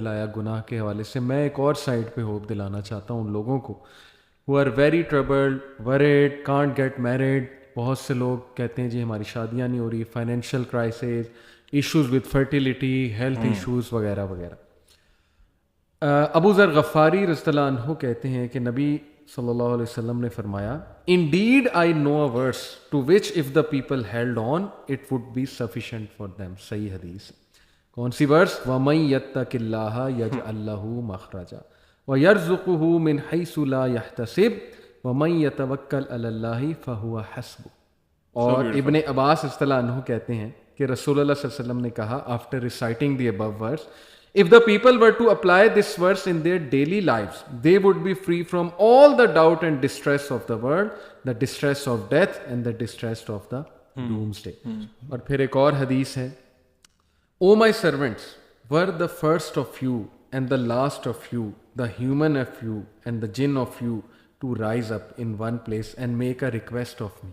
لایا گناہ کے حوالے سے. میں ایک اور سائڈ پہ ہوپ دلانا چاہتا ہوں ان لوگوں کو who are very troubled, worried, can't get married. بہت سے لوگ کہتے ہیں جی ہماری شادیاں نہیں ہو رہی, financial crisis, issues with fertility, health issues وغیرہ وغیرہ. ابو ذر غفاری رضی اللہ عنہ کہتے ہیں کہ نبی صلی اللہ علیہ وسلم نے فرمایا, Indeed I know a verse to which if the people held on it would be sufficient for them. صحیح حدیث. کون سی ورس؟ وَمَن يَتَّقِ اللَّهَ يَجْعَل لَّهُ مَخْرَجًا وَيَرْزُقْهُ مِنْ حَيْثُ لَا يَحْتَسِبُ وَمَن يَتَوَكَّلْ عَلَى اللَّهِ فَهُوَ حَسْبُهُ. اور ابن عباس رضی اللہ عنہ کہتے ہیں کہ رسول اللہ صلی اللہ علیہ وسلم نے کہا after reciting the above verse, if the people were to apply this verse in their daily lives, they would be free from all the doubt and distress of the world, the distress of death and the distress of the doomsday. اور پھر ایک اور حدیث ہے, O my servants, were the first of you and the last of you, the human of you and the jinn of you, to rise up in one place and make a request of me.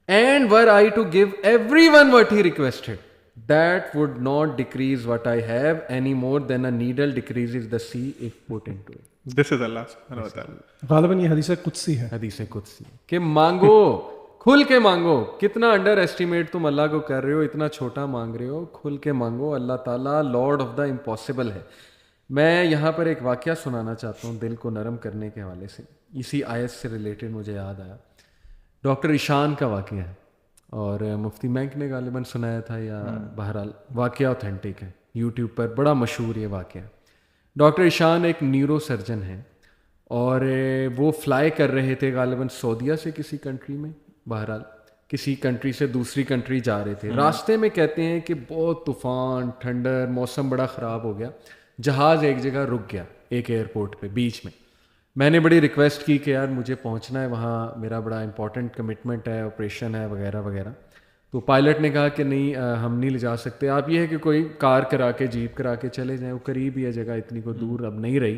And were I to give everyone what he requested, that would not decrease what I have any more than a needle decreases the sea if put into it. This is Allah subhanahu wa ta'ala. غالباً یہ حدیث قدسی ہے. حدیث قدسی کہ مانگو, کھل کے مانگو. کتنا انڈر ایسٹیمیٹ تم اللہ کو کر رہے ہو, اتنا چھوٹا مانگ رہے ہو. کھل کے مانگو. اللہ تعالیٰ لارڈ آف دا امپاسبل ہے. میں یہاں پر ایک واقعہ سنانا چاہتا ہوں دل کو نرم کرنے کے حوالے سے. اسی آیت سے ریلیٹڈ مجھے یاد آیا. ڈاکٹر ایشان کا واقعہ ہے اور مفتی مینک نے غالباً سنایا تھا, یا بہرحال واقعہ اوتھینٹک ہے, یوٹیوب پر بڑا مشہور یہ واقعہ. ڈاکٹر ایشان ایک نیورو سرجن ہیں اور وہ فلائی کر رہے تھے غالباً سعودیہ سے کسی کنٹری میں, بہرحال کسی کنٹری سے دوسری کنٹری جا رہے تھے. راستے میں کہتے ہیں کہ بہت طوفان, ٹھنڈر, موسم بڑا خراب ہو گیا. جہاز ایک جگہ رک گیا, ایک ایئرپورٹ پہ بیچ میں. میں نے بڑی ریکویسٹ کی کہ یار مجھے پہنچنا ہے وہاں, میرا بڑا امپورٹنٹ کمٹمنٹ ہے, آپریشن ہے وغیرہ وغیرہ. تو پائلٹ نے کہا کہ نہیں ہم نہیں لے جا سکتے, آپ یہ ہے کہ کوئی کار کرا کے, جیپ کرا کے چلے جائیں, وہ قریب ہی ہے جگہ, اتنی کوئی دور اب نہیں رہی.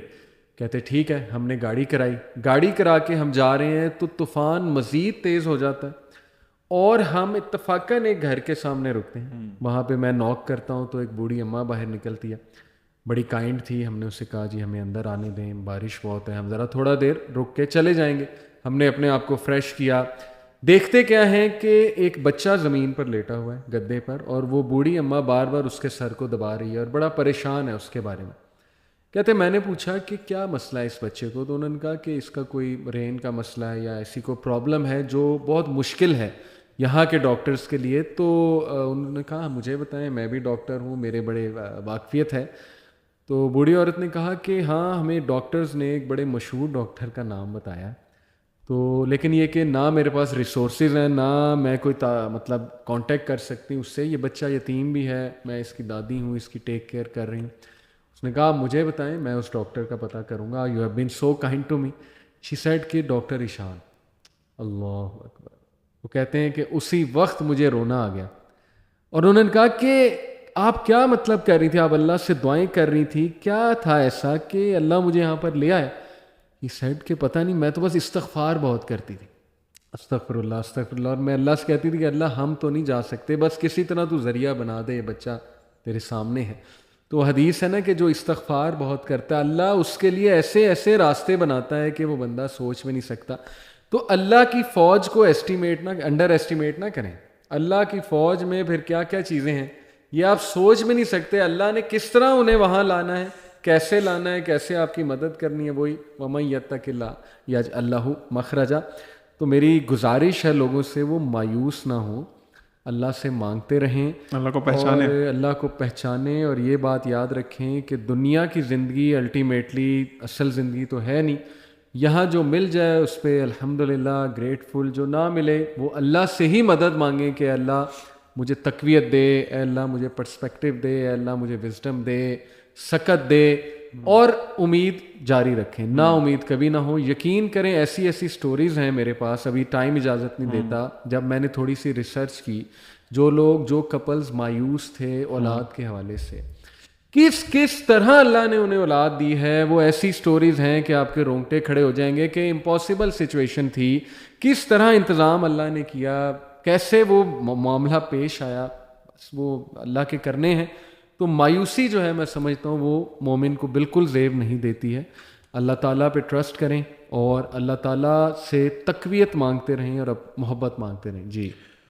کہتے ٹھیک ہے. ہم نے گاڑی کرائی, گاڑی کرا کے ہم جا رہے ہیں تو طوفان مزید تیز ہو جاتا ہے اور ہم اتفاقاً ایک گھر کے سامنے رکتے ہیں. وہاں پہ میں نوک کرتا ہوں تو ایک بوڑھی اماں باہر نکلتی ہے, بڑی کائنڈ تھی. ہم نے اسے کہا جی ہمیں اندر آنے دیں, بارش بہت ہے, ہم ذرا تھوڑا دیر رک کے چلے جائیں گے. ہم نے اپنے آپ کو فریش کیا. دیکھتے کیا ہیں کہ ایک بچہ زمین پر لیٹا ہوا ہے گدے پر, اور وہ بوڑھی اماں بار بار اس کے سر کو دبا رہی ہے اور بڑا پریشان ہے اس کے بارے میں. کہتے میں نے پوچھا کہ کیا مسئلہ ہے اس بچے کو, تو انہوں نے کہا کہ اس کا کوئی برین کا مسئلہ ہے یا ایسی کوئی پرابلم ہے جو بہت مشکل ہے یہاں کے ڈاکٹرز کے لیے. تو انہوں نے کہا مجھے بتائیں, میں بھی ڈاکٹر ہوں, میرے بڑے واقفیت ہے. تو بوڑھی عورت نے کہا کہ ہاں ہمیں ڈاکٹرز نے ایک بڑے مشہور ڈاکٹر کا نام بتایا, تو لیکن یہ کہ نہ میرے پاس ریسورسز ہیں, نہ میں کوئی مطلب کانٹیکٹ کر سکتی ہوں اس سے. یہ بچہ یتیم بھی ہے, میں اس کی دادی ہوں, اس کی ٹیک کیئر کر رہی ہوں. اس نے کہا مجھے بتائیں, میں اس ڈاکٹر کا پتہ کروں گا. You have been so kind to me. She said کہ ڈاکٹر ایشان. اللہ اکبر. وہ کہتے ہیں کہ اسی وقت مجھے رونا آ گیا. اور انہوں نے کہا کہ آپ کیا مطلب کر رہی تھی, آپ اللہ سے دعائیں کر رہی تھی, کیا تھا ایسا کہ اللہ مجھے یہاں پر لے آئے؟ یہ سیڈ کہ پتہ نہیں, میں تو بس استغفار بہت کرتی تھی, استغفر اللہ استغفر اللہ. اور میں اللہ سے کہتی تھی کہ اللہ ہم تو نہیں جا سکتے, بس کسی طرح تو ذریعہ بنا دے, یہ بچہ تیرے سامنے ہے. تو حدیث ہے نا کہ جو استغفار بہت کرتا ہے اللہ اس کے لیے ایسے ایسے راستے بناتا ہے کہ وہ بندہ سوچ بھی نہیں سکتا. تو اللہ کی فوج کو انڈر ایسٹیمیٹ نہ کریں. اللہ کی فوج میں پھر کیا کیا چیزیں ہیں یہ آپ سوچ بھی نہیں سکتے. اللہ نے کس طرح انہیں وہاں لانا ہے, کیسے لانا ہے, کیسے آپ کی مدد کرنی ہے. وہی وَمَن يَتَّقِ اللَّهَ يَجْعَل لَّهُ مَخْرَجًا. تو میری گزارش ہے لوگوں سے وہ مایوس نہ ہوں, اللہ سے مانگتے رہیں, اللہ کو پہچانیں, اور اللہ کو پہچانیں. اور یہ بات یاد رکھیں کہ دنیا کی زندگی الٹیمیٹلی اصل زندگی تو ہے نہیں. یہاں جو مل جائے اس پہ الحمدللہ گریٹفل, جو نہ ملے وہ اللہ سے ہی مدد مانگیں کہ اللہ مجھے تقویت دے, اے اللہ مجھے پرسپیکٹیو دے, اے اللہ مجھے وزڈم دے, سکت دے. اور امید جاری رکھیں, نا امید کبھی نہ ہو. یقین کریں ایسی ایسی سٹوریز ہیں میرے پاس, ابھی ٹائم اجازت نہیں دیتا. جب میں نے تھوڑی سی ریسرچ کی, جو کپلز مایوس تھے اولاد کے حوالے سے, کس طرح اللہ نے انہیں اولاد دی ہے, وہ ایسی سٹوریز ہیں کہ آپ کے رونگٹے کھڑے ہو جائیں گے کہ امپاسبل سچویشن تھی, کس طرح انتظام اللہ نے کیا, کیسے وہ معاملہ پیش آیا. بس وہ اللہ کے کرنے ہیں. تو مایوسی جو ہے میں سمجھتا ہوں وہ مومن کو بالکل زیب نہیں دیتی ہے. اللہ تعالیٰ پہ ٹرسٹ کریں اور اللہ تعالیٰ سے تقویت مانگتے رہیں اور اب محبت مانگتے رہیں. جی